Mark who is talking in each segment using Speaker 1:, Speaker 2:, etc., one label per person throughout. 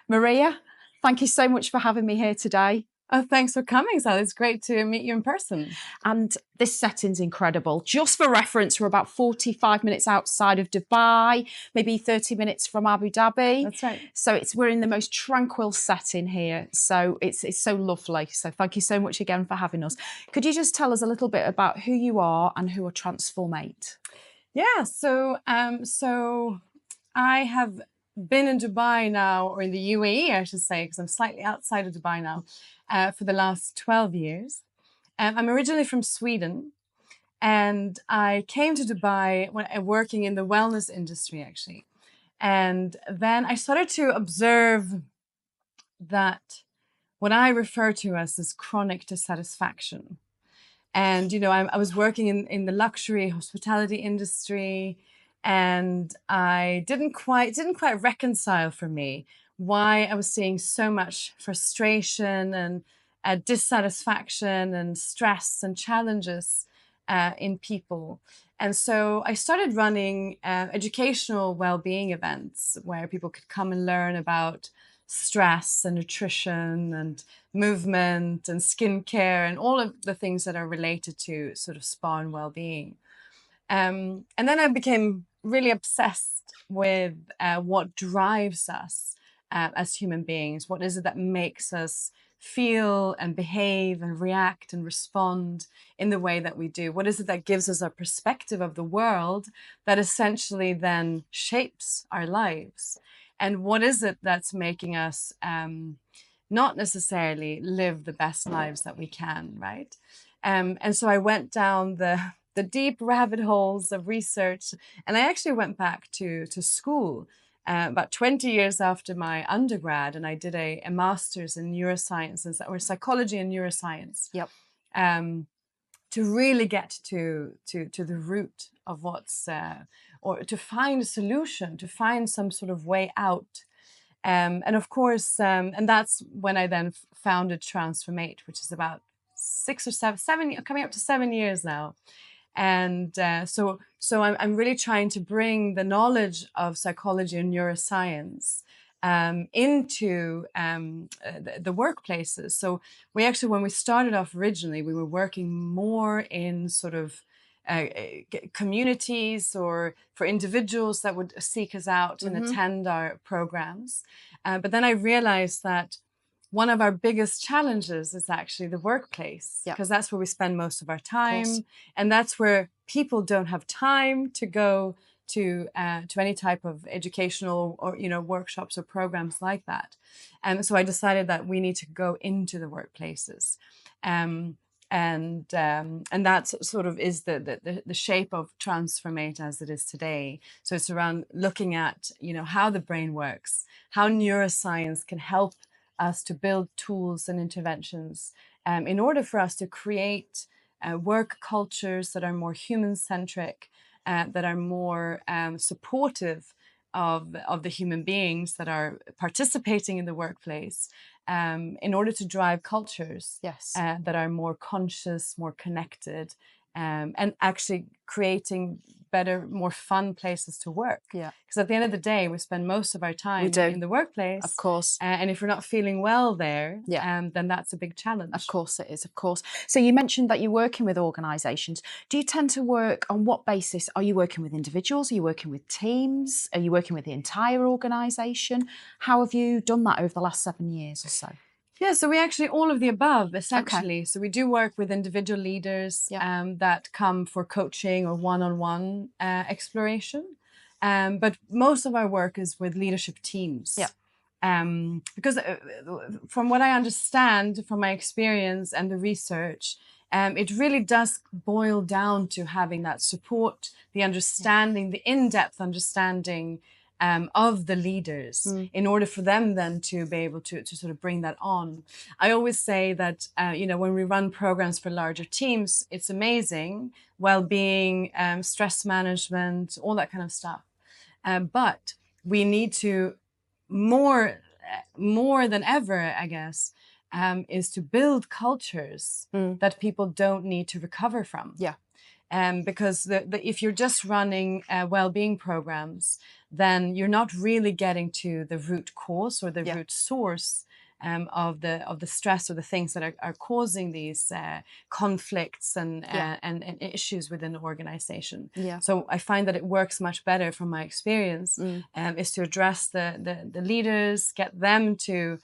Speaker 1: Maria, thank you so much for having me here today.
Speaker 2: Oh, thanks for coming, Sal. It's great to meet you in person.
Speaker 1: And this setting's incredible. Just for reference, we're about 45 minutes outside of Dubai, maybe 30 minutes from Abu Dhabi.
Speaker 2: That's right.
Speaker 1: So we're in the most tranquil setting here. So it's so lovely. So thank you so much again for having us. Could you just tell us a little bit about who you are and who are Transformate?
Speaker 2: Yeah, so I have been in Dubai now, or in the UAE, I should say, because I'm slightly outside of Dubai now, for the last 12 years. I'm originally from Sweden, and I came to Dubai when working in the wellness industry, actually. And then I started to observe that what I refer to as this chronic dissatisfaction. And, you know, I was working in the luxury hospitality industry, and I didn't quite reconcile for me why I was seeing so much frustration and dissatisfaction and stress and challenges in people. And so I started running educational well-being events where people could come and learn about stress and nutrition and movement and skincare and all of the things that are related to sort of spa and well-being. And then I became really obsessed with what drives us as human beings. What is it that makes us feel and behave and react and respond in the way that we do? What is it that gives us a perspective of the world that essentially then shapes our lives? And what is it that's making us not necessarily live the best lives that we can, right? And so I went down the deep rabbit holes of research, and I actually went back to school about 20 years after my undergrad, and I did a master's in neuroscience, or psychology and neuroscience.
Speaker 1: Yep.
Speaker 2: To really get to the root of what's, or to find a solution, to find some sort of way out. And of course, and that's when I then founded Transformate, which is about 6 or 7, coming up to 7 years now. And so I'm really trying to bring the knowledge of psychology and neuroscience into the workplaces. So we actually, when we started off originally, we were working more in sort of communities or for individuals that would seek us out and attend our programs. But then I realized that one of our biggest challenges is actually the workplace, because that's where we spend most of our time, and that's where people don't have time to go to any type of educational or workshops or programs like that. And so I decided that we need to go into the workplaces, and that sort of is the shape of Transformate as it is today. So it's around looking at how the brain works, how neuroscience can help us to build tools and interventions in order for us to create work cultures that are more human-centric, that are more supportive of the human beings that are participating in the workplace, in order to drive cultures that are more conscious, more connected, and actually creating better, more fun places to work. Yeah. Because at the end of the day, we spend most of our time in the workplace.
Speaker 1: Of course.
Speaker 2: And if we're not feeling well there, then that's a big challenge.
Speaker 1: Of course it is, of course. So you mentioned that you're working with organisations. Do you tend to work on what basis? Are you working with individuals? Are you working with teams? Are you working with the entire organisation? How have you done that over the last 7 years or so?
Speaker 2: Yeah, so we actually, all of the above, essentially. Okay. So we do work with individual leaders that come for coaching or one-on-one exploration. But most of our work is with leadership teams. Yeah. Because from what I understand from my experience and the research, it really does boil down to having that support, the understanding, the in-depth understanding of the leaders in order for them then to be able to sort of bring that on. I always say that, when we run programs for larger teams, it's amazing, well-being, stress management, all that kind of stuff. But we need to, more than ever, I guess, is to build cultures that people don't need to recover from. Yeah. Because if you're just running well-being programs, then you're not really getting to the root cause or the root source of the stress or the things that are causing these conflicts and issues within the organization. So I find that it works much better from my experience is to address the leaders, get them to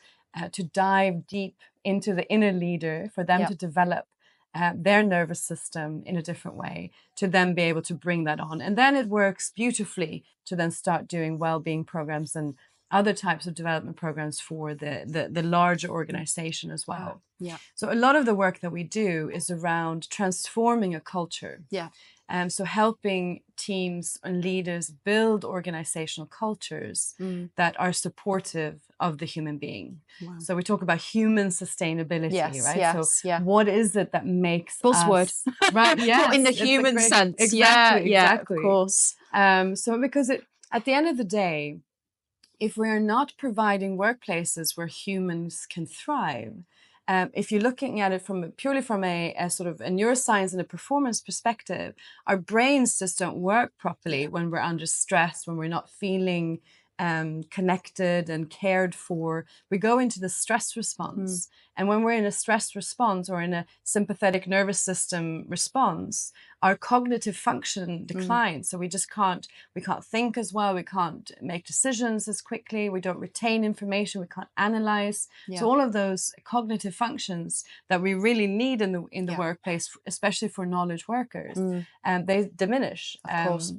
Speaker 2: dive deep into the inner leader, for them to develop their nervous system in a different way, to then be able to bring that on. And then it works beautifully to then start doing well-being programs and other types of development programs for the larger organization as well. So a lot of the work that we do is around transforming a culture. So helping teams and leaders build organizational cultures that are supportive of the human being. So we talk about human sustainability, right? So what is it that makes
Speaker 1: buzzword,
Speaker 2: right?
Speaker 1: Yes, in the human sense. Exactly. Of course.
Speaker 2: So because at the end of the day, if we're not providing workplaces where humans can thrive, if you're looking at it purely from a sort of a neuroscience and a performance perspective, our brains just don't work properly when we're under stress, when we're not feeling connected and cared for. We go into the stress response. And when we're in a stress response or in a sympathetic nervous system response, our cognitive function declines. So we can't think as well. We can't make decisions as quickly. We don't retain information. We can't analyze. So all of those cognitive functions that we really need in the workplace, especially for knowledge workers, they diminish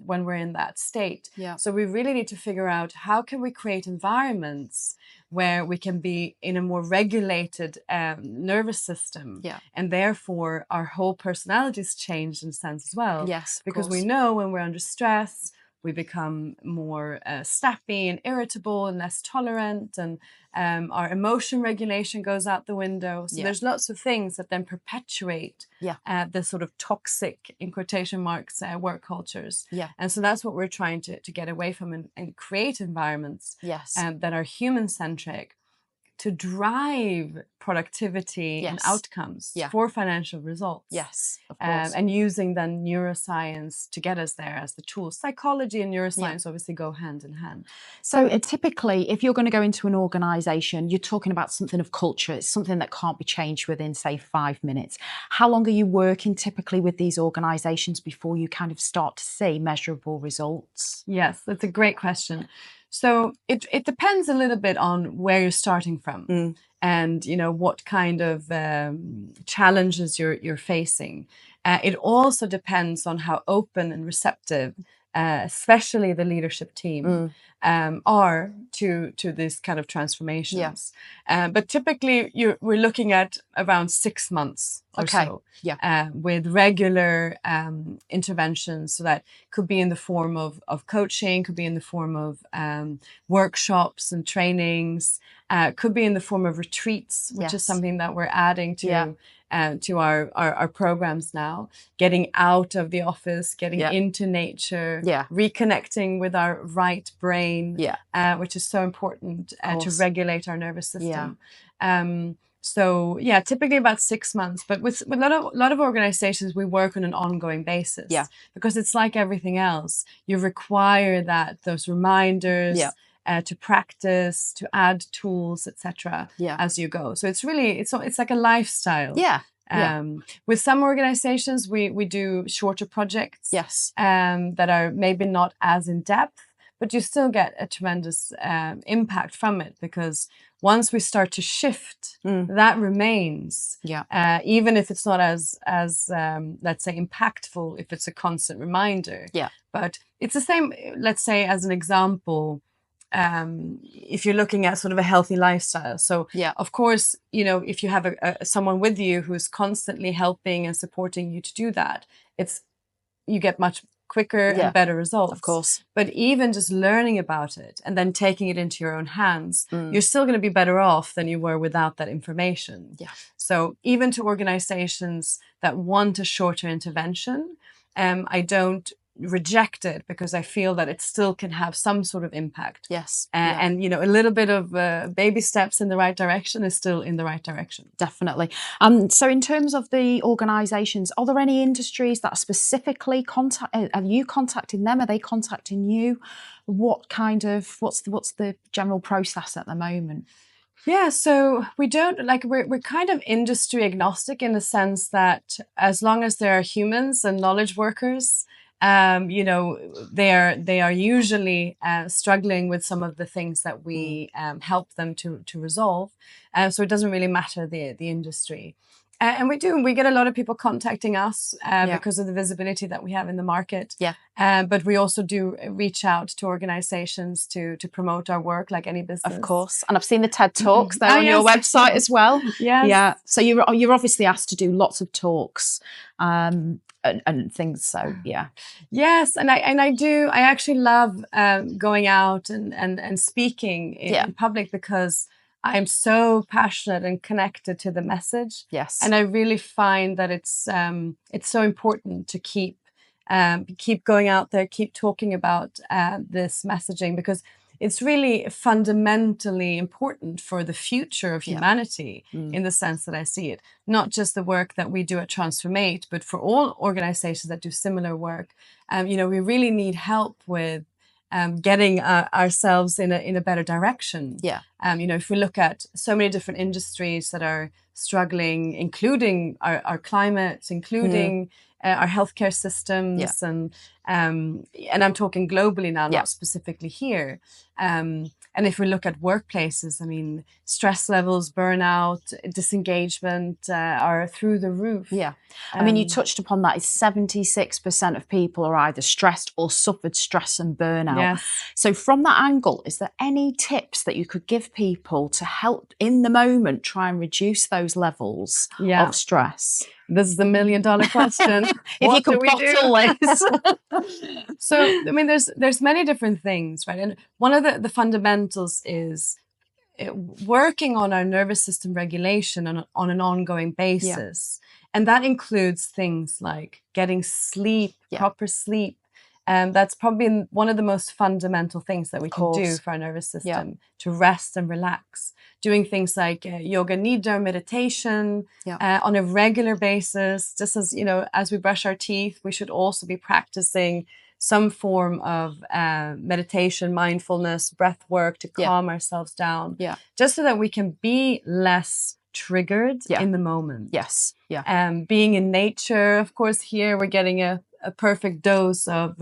Speaker 2: when we're in that state. So we really need to figure out, how can we create environments where we can be in a more regulated nervous system, and therefore our whole personalities change in a sense as well. Because we know when we're under stress, we become more snappy and irritable and less tolerant, and our emotion regulation goes out the window. So there's lots of things that then perpetuate the sort of toxic, in quotation marks, work cultures. And so that's what we're trying to get away from, and create environments that are human-centric, to drive productivity and outcomes for financial results.
Speaker 1: Of course.
Speaker 2: And using then neuroscience to get us there as the tools. Psychology and neuroscience obviously go hand in hand.
Speaker 1: So typically, if you're going to go into an organisation, you're talking about something of culture. It's something that can't be changed within, say, 5 minutes. How long are you working typically with these organisations before you kind of start to see measurable results?
Speaker 2: Yes, that's a great question. So it depends a little bit on where you're starting from, and what kind of challenges you're facing. It also depends on how open and receptive, especially the leadership team, are to this kind of transformations. But typically, we're looking at around 6 months or so, with regular interventions. So that could be in the form of coaching, could be in the form of workshops and trainings, could be in the form of retreats, which is something that we're adding to our programs now. Getting out of the office, getting into nature, reconnecting with our right brain, which is so important to regulate our nervous system. So typically about 6 months, but with a lot of organizations, we work on an ongoing basis, because it's like everything else. You require those reminders, to practice, to add tools, etc. as you go. So it's really, it's like a lifestyle. With some organizations, we do shorter projects that are maybe not as in depth, but you still get a tremendous impact from it, because once we start to shift, that remains. Even if it's not as let's say impactful, if it's a constant reminder. But it's the same. Let's say, as an example, if you're looking at sort of a healthy lifestyle. So of course, if you have someone with you who's constantly helping and supporting you to do that, you get much quicker and better results.
Speaker 1: Of course.
Speaker 2: But even just learning about it and then taking it into your own hands, you're still going to be better off than you were without that information. So even to organizations that want a shorter intervention, I don't reject it because I feel that it still can have some sort of impact.
Speaker 1: Yes.
Speaker 2: And, you know, a little bit of baby steps in the right direction is still in the right direction.
Speaker 1: Definitely. So in terms of the organisations, are there any industries that are specifically are you contacting them? Are they contacting you? What's the general process at the moment?
Speaker 2: Yeah, so we don't we're kind of industry agnostic in the sense that as long as there are humans and knowledge workers, you know, they are usually struggling with some of the things that we help them to resolve. So it doesn't really matter the industry. And we get a lot of people contacting us because of the visibility that we have in the market.
Speaker 1: Yeah.
Speaker 2: But we also do reach out to organizations to promote our work, like any business.
Speaker 1: Of course. And I've seen the TED Talks there on your website as well.
Speaker 2: Yes.
Speaker 1: Yeah. So you're obviously asked to do lots of talks and things. So yeah.
Speaker 2: Yes, and I actually love going out and speaking in public because I'm so passionate and connected to the message.
Speaker 1: Yes.
Speaker 2: And I really find that it's so important to keep going out there, keep talking about this messaging, because it's really fundamentally important for the future of humanity in the sense that I see it. Not just the work that we do at Transformate, but for all organizations that do similar work. You know, we really need help with getting ourselves in a better direction.
Speaker 1: Yeah.
Speaker 2: You know, if we look at so many different industries that are struggling, including our climates, including our healthcare systems, and I'm talking globally now, not specifically here. And if we look at workplaces, I mean, stress levels, burnout, disengagement are through the roof.
Speaker 1: Yeah. I mean, you touched upon that. 76% of people are either stressed or suffered stress and burnout.
Speaker 2: Yes.
Speaker 1: So from that angle, is there any tips that you could give people to help in the moment try and reduce those levels of stress?
Speaker 2: This is the $1 million question.
Speaker 1: If you could bottle this.
Speaker 2: So, I mean, there's many different things, right? And one of the fundamentals is working on our nervous system regulation on an ongoing basis. And that includes things like getting sleep, proper sleep. That's probably one of the most fundamental things that we can do for our nervous system, to rest and relax. Doing things like yoga nidra, meditation on a regular basis. Just as, you know, as we brush our teeth, we should also be practicing some form of meditation, mindfulness, breath work to calm ourselves down. Yeah. Just so that we can be less triggered in the moment.
Speaker 1: Yes. Yeah.
Speaker 2: Being in nature, of course, here we're getting a perfect dose of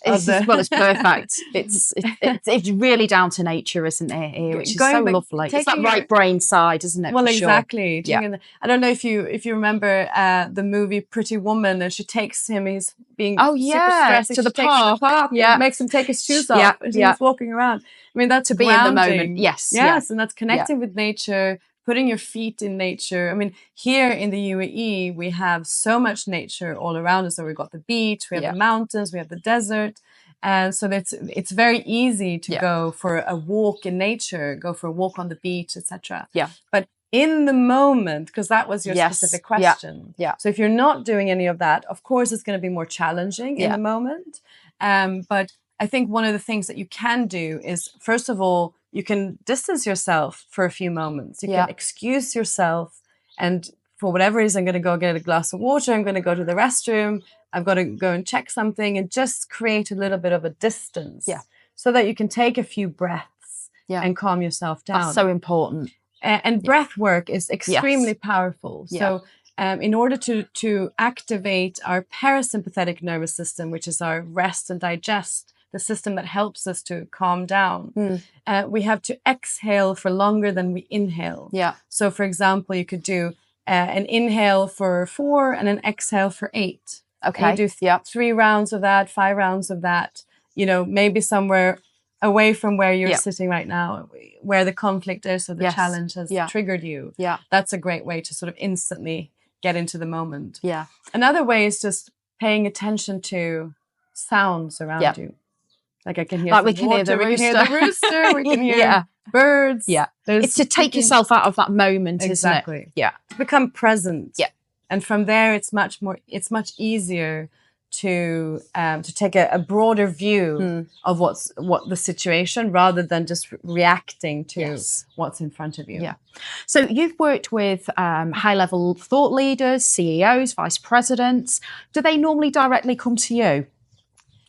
Speaker 1: it's perfect. It's really down to nature, isn't it? Here, which is so lovely. It's that right brain side, isn't it?
Speaker 2: Well, exactly. Sure. I don't know if you remember the movie Pretty Woman, and she takes him. He's being super stressed
Speaker 1: to the park.
Speaker 2: Yeah, makes him take his shoes off, and he's walking around. I mean, that's
Speaker 1: to be in the moment. Yes,
Speaker 2: and that's connecting with nature. Putting your feet in nature. I mean, here in the UAE, we have so much nature all around us. So we've got the beach, we have the mountains, we have the desert. And so it's very easy to go for a walk in nature, go for a walk on the beach, etc. Yeah. But in the moment, because that was your specific question. Yeah. So if you're not doing any of that, of course, it's going to be more challenging in the moment. But I think one of the things that you can do is, first of all, you can distance yourself for a few moments. You can excuse yourself, and for whatever reason, I'm going to go get a glass of water. I'm going to go to the restroom. I've got to go and check something, and just create a little bit of a distance so that you can take a few breaths and calm yourself down.
Speaker 1: That's so important.
Speaker 2: And breath work is extremely powerful. So in order to activate our parasympathetic nervous system, which is our rest and digest, the system that helps us to calm down, we have to exhale for longer than we inhale. Yeah. So, for example, you could do an inhale for 4 and an exhale for 8. Okay. And you do 3 rounds of that, 5 rounds of that, you know, maybe somewhere away from where you're sitting right now, where the conflict is or the challenge has triggered you. Yeah. That's a great way to sort of instantly get into the moment. Yeah. Another way is just paying attention to sounds around you. Like I can hear
Speaker 1: we can hear the rooster.
Speaker 2: We can hear birds.
Speaker 1: Yeah. It's to take yourself out of that moment, isn't it? Yeah.
Speaker 2: To become present. Yeah. And from there, it's much easier to take a broader view of what the situation, rather than just reacting to what's in front of you.
Speaker 1: Yeah. So you've worked with high-level thought leaders, CEOs, vice presidents. Do they normally directly come to you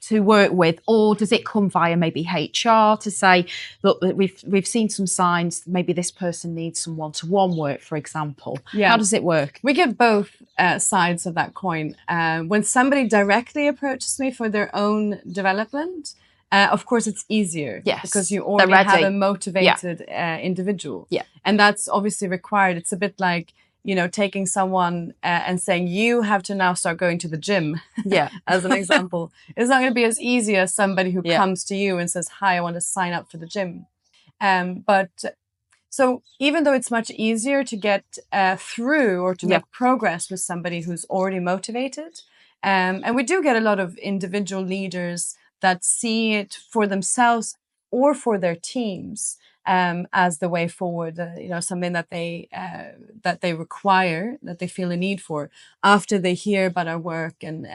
Speaker 1: to work with, or does it come via maybe HR to say, look, we've seen some signs, maybe this person needs some one-to-one work, for example?
Speaker 2: Yeah.
Speaker 1: How does it work?
Speaker 2: We get both sides of that coin. When somebody directly approaches me for their own development, of course it's easier, because you already have a motivated individual.
Speaker 1: Yeah.
Speaker 2: And that's obviously required. It's a bit like, you know, taking someone and saying, you have to now start going to the gym, as an example. It's not going to be as easy as somebody who comes to you and says, hi, I want to sign up for the gym. So even though it's much easier to get through or to make progress with somebody who's already motivated, and we do get a lot of individual leaders that see it for themselves or for their teams as the way forward, you know, something that they require, that they feel a need for, after they hear about our work and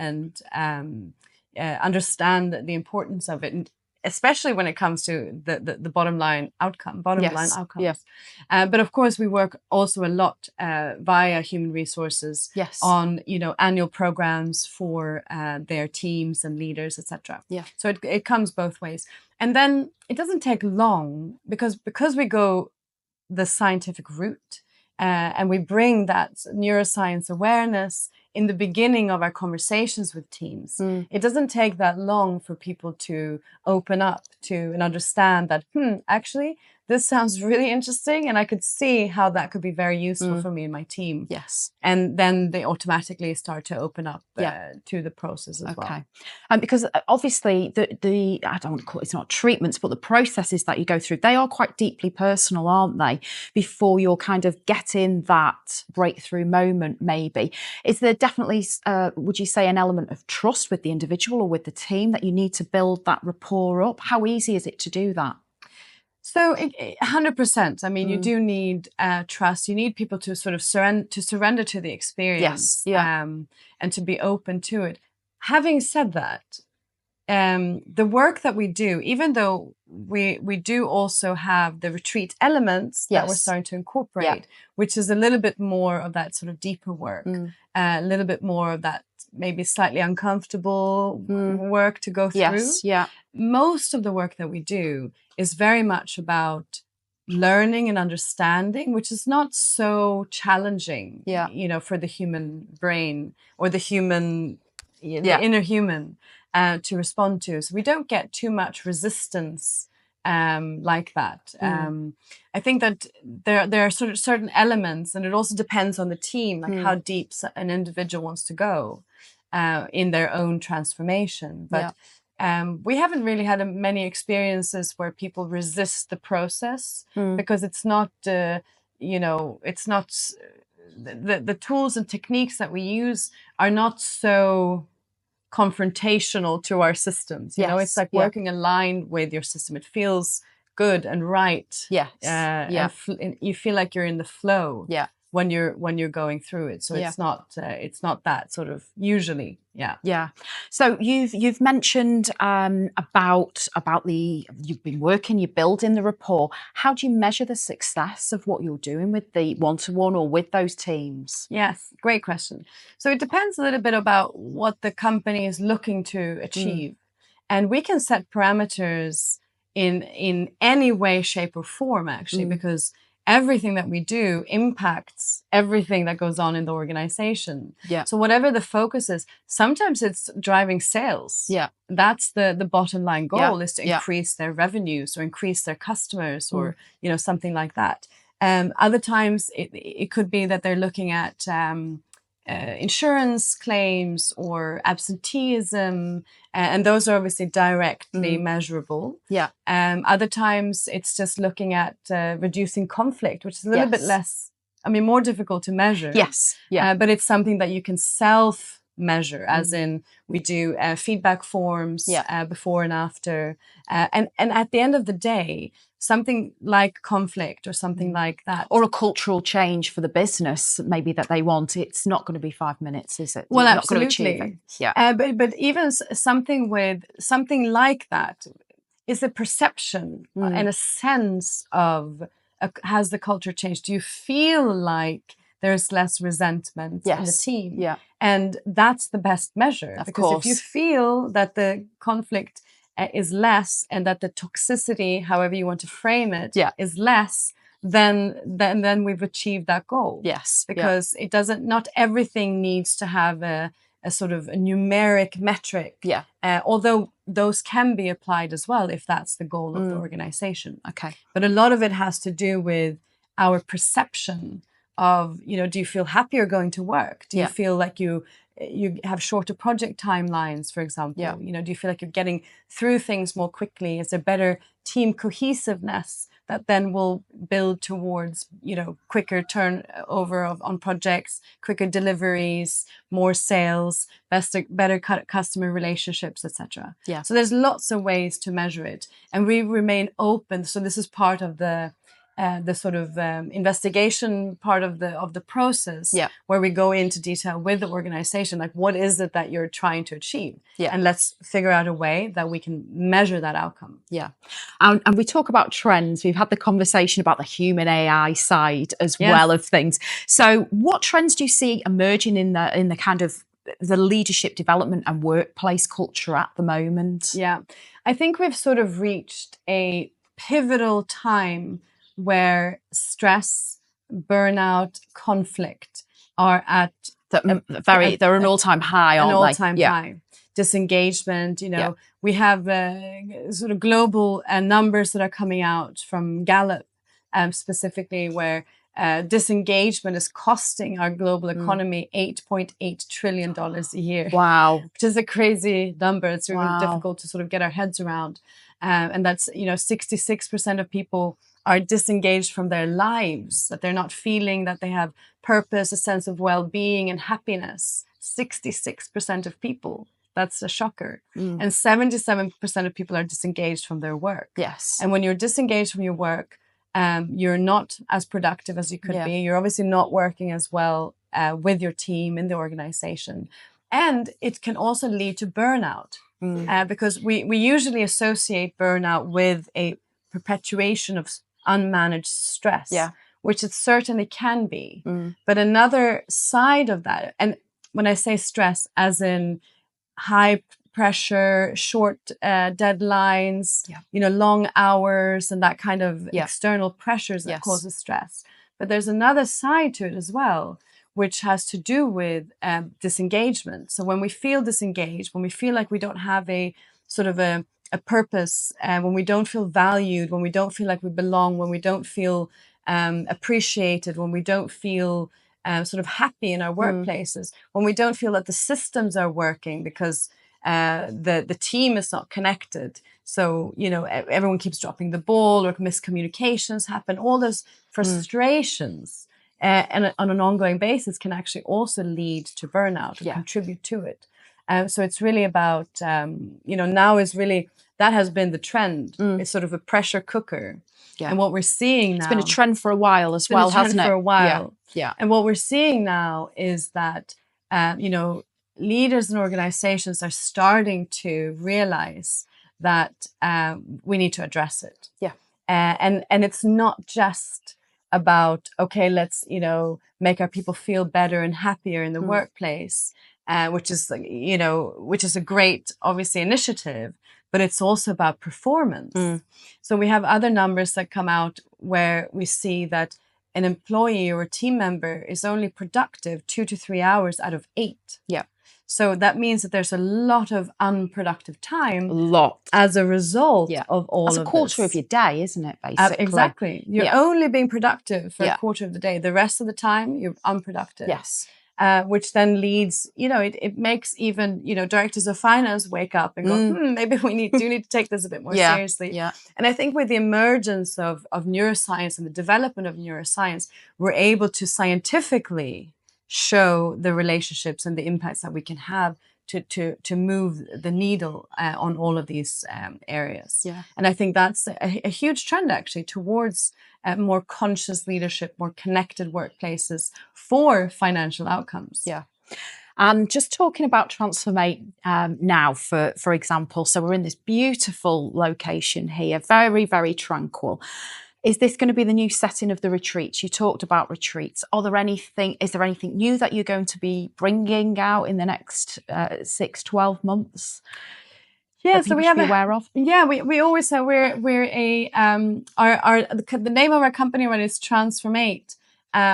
Speaker 2: understand the importance of it. And especially when it comes to the bottom line outcomes. But of course, we work also a lot via human resources on, you know, annual programs for their teams and leaders, etc. So it comes both ways. And then it doesn't take long, because we go the scientific route and we bring that neuroscience awareness in the beginning of our conversations with teams. It doesn't take that long for people to open up to and understand that, actually, this sounds really interesting, and I could see how that could be very useful for me and my team. And then they automatically start to open up to the process as well.
Speaker 1: Because obviously the I don't want to call it, it's not treatments, but the processes that you go through, they are quite deeply personal, aren't they? Before you're kind of getting that breakthrough moment, maybe. Is there definitely, would you say, an element of trust with the individual or with the team that you need to build that rapport up? How easy is it to do that?
Speaker 2: So 100%. I mean, you do need trust. You need people to sort of surrender to the experience, and to be open to it. Having said that, the work that we do, even though we do also have the retreat elements that we're starting to incorporate, which is a little bit more of that sort of deeper work, a little bit more of that maybe slightly uncomfortable work to go through. Most of the work that we do is very much about learning and understanding, which is not so challenging, you know, for the human brain or the human, the inner human to respond to. So we don't get too much resistance like that. I think that there are sort of certain elements, and it also depends on the team, like how deep an individual wants to go in their own transformation. But we haven't really had many experiences where people resist the process, because it's not, you know, it's not, the tools and techniques that we use are not so confrontational to our systems. You know, it's like working aligned with your system. It feels good and right. And you feel like you're in the flow when you're going through it. So it's not that sort of usually.
Speaker 1: So you've mentioned about you've been working, you're building the rapport. How do you measure the success of what you're doing with the one-to-one or with those teams?
Speaker 2: Yes, great question. So it depends a little bit about what the company is looking to achieve. And we can set parameters in any way, shape, or form, actually, because everything that we do impacts everything that goes on in the organization. So whatever the focus is, sometimes it's driving sales. That's the bottom line goal, is to increase their revenues or increase their customers, or you know, something like that. Other times it could be that they're looking at insurance claims or absenteeism, and those are obviously directly measurable. Other times it's just looking at reducing conflict, which is a little bit less, I mean, more difficult to measure. But it's something that you can self-measure, as in we do feedback forms before and after. And at the end of the day, something like conflict or something like that.
Speaker 1: Or a cultural change for the business, maybe that they want. It's not going to be 5 minutes, is it?
Speaker 2: Well,
Speaker 1: You're
Speaker 2: absolutely.
Speaker 1: not going to achieve it. Yeah.
Speaker 2: But even something like that is a perception and a sense of, has the culture changed? Do you feel like there's less resentment in the team?
Speaker 1: Yeah.
Speaker 2: And that's the best measure. Because if you feel that the conflict is less and that the toxicity, however you want to frame it, is less, then we've achieved that goal.
Speaker 1: Yes.
Speaker 2: Because it doesn't, not everything needs to have a sort of a numeric metric.
Speaker 1: Yeah.
Speaker 2: Although those can be applied as well if that's the goal of the organization.
Speaker 1: Okay.
Speaker 2: But a lot of it has to do with our perception of, you know, do you feel happier going to work? Do you feel like you have shorter project timelines, for example? You know, do you feel like you're getting through things more quickly? Is there better team cohesiveness that then will build towards, you know, quicker turnover on projects, quicker deliveries, more sales, better customer relationships, etc.
Speaker 1: Yeah.
Speaker 2: So there's lots of ways to measure it, and we remain open. So this is part of the sort of investigation part of the process, where we go into detail with the organization, like what is it that you're trying to achieve, and let's figure out a way that we can measure that outcome.
Speaker 1: Yeah, and we talk about trends. We've had the conversation about the human AI side as well of things. So, what trends do you see emerging in the kind of the leadership development and workplace culture at the moment?
Speaker 2: Yeah, I think we've sort of reached a pivotal time where stress, burnout, conflict are at
Speaker 1: they're an all-time high, aren't they?
Speaker 2: An all-time high. Disengagement, you know, we have sort of global numbers that are coming out from Gallup, specifically, where disengagement is costing our global economy $8.8 trillion a year.
Speaker 1: Wow.
Speaker 2: Which is a crazy number. It's really difficult to sort of get our heads around. And that's, you know, 66% of people are disengaged from their lives, that they're not feeling that they have purpose, a sense of well-being and happiness. 66% of people. That's a shocker. And 77% of people are disengaged from their work.
Speaker 1: Yes.
Speaker 2: And when you're disengaged from your work, you're not as productive as you could be. You're obviously not working as well with your team in the organization. And it can also lead to burnout, because we usually associate burnout with a perpetuation of unmanaged stress, which it certainly can be. But another side of that, and when I say stress, as in high pressure, short deadlines, you know, long hours, and that kind of external pressures that causes stress. But there's another side to it as well, which has to do with disengagement. So when we feel disengaged, when we feel like we don't have a sort of a purpose, when we don't feel valued, when we don't feel like we belong, when we don't feel appreciated, when we don't feel sort of happy in our workplaces, when we don't feel that the systems are working because the team is not connected. So, you know, everyone keeps dropping the ball, or miscommunications happen. All those frustrations and on an ongoing basis can actually also lead to burnout or contribute to it. So it's really about, you know, now is really, that has been the trend. It's sort of a pressure cooker. Yeah. And what we're seeing now...
Speaker 1: It's been a trend for a while as well, hasn't it?
Speaker 2: For a while.
Speaker 1: Yeah.
Speaker 2: And what we're seeing now is that, you know, leaders and organizations are starting to realize that we need to address it.
Speaker 1: Yeah.
Speaker 2: And it's not just about, okay, let's, you know, make our people feel better and happier in the workplace, which is, you know, which is a great, obviously, initiative, but it's also about performance. So we have other numbers that come out where we see that an employee or a team member is only productive 2 to 3 hours out of 8.
Speaker 1: Yeah.
Speaker 2: So that means that there's a lot of unproductive time.
Speaker 1: A lot.
Speaker 2: As a result of all of this.
Speaker 1: That's a quarter of your day, isn't it, basically?
Speaker 2: Exactly. You're only being productive for a quarter of the day. The rest of the time, you're unproductive.
Speaker 1: Yes.
Speaker 2: Which then leads, you know, it makes even, you know, directors of finance wake up and go, maybe we need to take this a bit more seriously.
Speaker 1: Yeah.
Speaker 2: And I think with the emergence of neuroscience and the development of neuroscience, we're able to scientifically show the relationships and the impacts that we can have to move the needle on all of these areas.
Speaker 1: Yeah.
Speaker 2: And I think that's a huge trend actually towards more conscious leadership, more connected workplaces for financial outcomes.
Speaker 1: Yeah. And just talking about Transformate now, for example, so we're in this beautiful location here, very, very tranquil. Is this going to be the new setting of the retreats? You talked about retreats. Is there anything new that you're going to be bringing out in the next 6-12 months?
Speaker 2: Yeah, so we have
Speaker 1: be aware of.
Speaker 2: Yeah, we always say we're a the name of our company right is Transformate,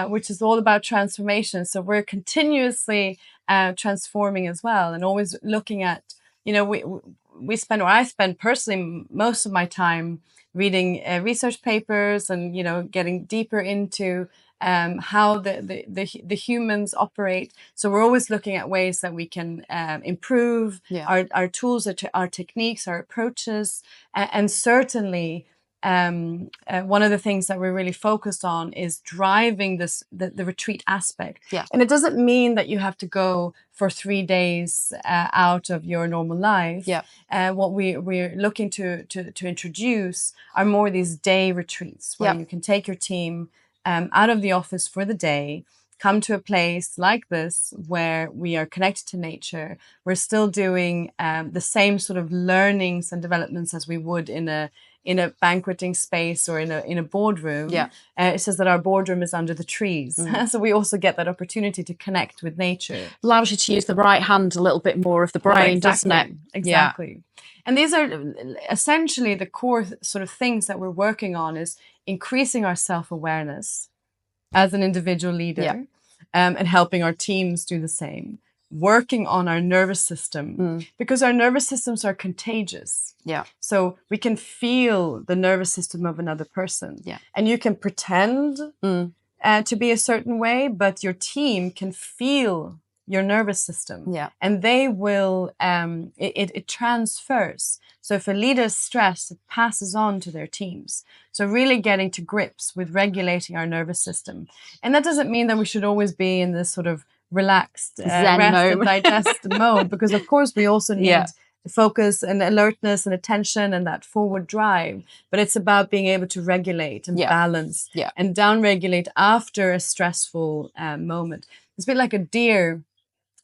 Speaker 2: which is all about transformation. So we're continuously transforming as well, and always looking at, you know, I spend personally most of my time reading research papers and, you know, getting deeper into how the humans operate. So we're always looking at ways that we can improve our tools, our techniques, our approaches, and certainly one of the things that we're really focused on is driving the retreat aspect.
Speaker 1: Yeah.
Speaker 2: And it doesn't mean that you have to go for 3 days out of your normal life.
Speaker 1: Yeah.
Speaker 2: What we're looking to introduce are more these day retreats where you can take your team out of the office for the day, come to a place like this where we are connected to nature. We're still doing the same sort of learnings and developments as we would in a banqueting space or in a boardroom.
Speaker 1: Yeah.
Speaker 2: It says that our boardroom is under the trees. So we also get that opportunity to connect with nature.
Speaker 1: Allows you to use the right hand a little bit more of the brain, doesn't it?
Speaker 2: Exactly. Yeah. And these are essentially the core sort of things that we're working on, is increasing our self-awareness as an individual leader, and helping our teams do the same. Working on our nervous system, because our nervous systems are contagious.
Speaker 1: Yeah.
Speaker 2: So we can feel the nervous system of another person.
Speaker 1: Yeah.
Speaker 2: And you can pretend to be a certain way, but your team can feel your nervous system.
Speaker 1: Yeah.
Speaker 2: And they will, it transfers. So if a leader is stressed, it passes on to their teams. So really getting to grips with regulating our nervous system. And that doesn't mean that we should always be in this sort of relaxed,
Speaker 1: Zen
Speaker 2: rest
Speaker 1: mode.
Speaker 2: and digest mode, because of course we also need focus and alertness and attention and that forward drive. But it's about being able to regulate and balance and down-regulate after a stressful moment. It's a bit like a deer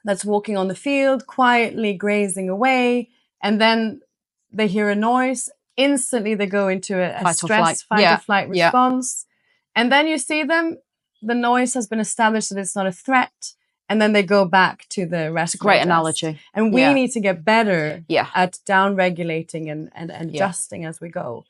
Speaker 2: that's walking on the field, quietly grazing away, and then they hear a noise. Instantly they go into a fight or flight response. And then you see them, the noise has been established that it's not a threat. And then they go back to the rest.
Speaker 1: It's a great analogy.
Speaker 2: And we need to get better at down-regulating and adjusting as we go.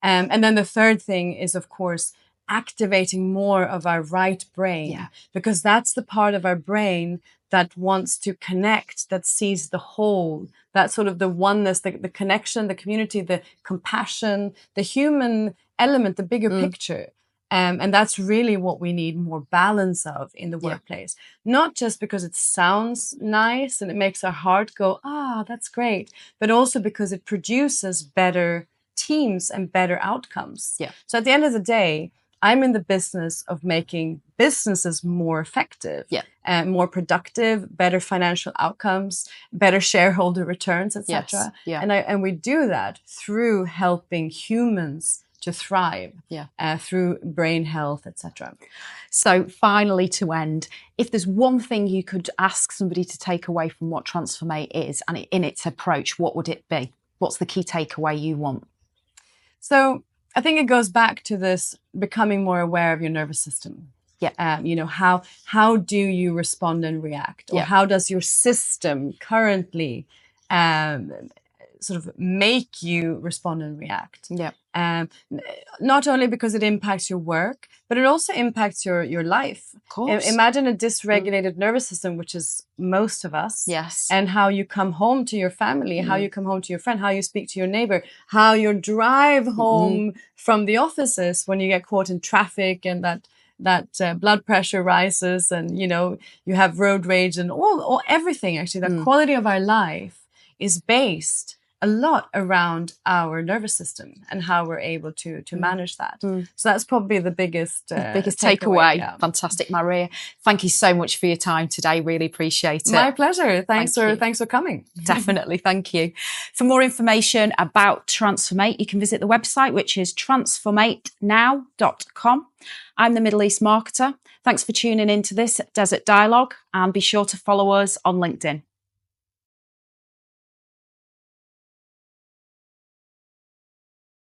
Speaker 2: And then the third thing is, of course, activating more of our right brain, because that's the part of our brain that wants to connect, that sees the whole, that sort of the oneness, the connection, the community, the compassion, the human element, the bigger picture. And that's really what we need more balance of in the workplace. Not just because it sounds nice and it makes our heart go, that's great, but also because it produces better teams and better outcomes. Yeah. So at the end of the day, I'm in the business of making businesses more effective, and more productive, better financial outcomes, better shareholder returns, etc. And we do that through helping humans to thrive, through brain health, etc.
Speaker 1: So finally, to end, if there's one thing you could ask somebody to take away from what Transformate is and in its approach, what would it be? What's the key takeaway you want?
Speaker 2: So I think it goes back to this becoming more aware of your nervous system. You know, how do you respond and react? Or how does your system currently sort of make you respond and react? Not only because it impacts your work, but it also impacts your life.
Speaker 1: Of course.
Speaker 2: Imagine a dysregulated nervous system, which is most of us. And how you come home to your family, how you come home to your friend, how you speak to your neighbor, how your drive home from the office is when you get caught in traffic and that blood pressure rises and, you know, you have road rage and all everything actually. The quality of our life is based a lot around our nervous system and how we're able to manage that. So that's probably the biggest
Speaker 1: takeaway.
Speaker 2: Yeah.
Speaker 1: Fantastic, Maria. Thank you so much for your time today. Really appreciate it.
Speaker 2: My pleasure. Thanks for coming.
Speaker 1: Definitely. Thank you. For more information about Transformate, you can visit the website, which is transformatenow.com. I'm the Middle East marketer. Thanks for tuning into this Desert Dialogue, and be sure to follow us on LinkedIn.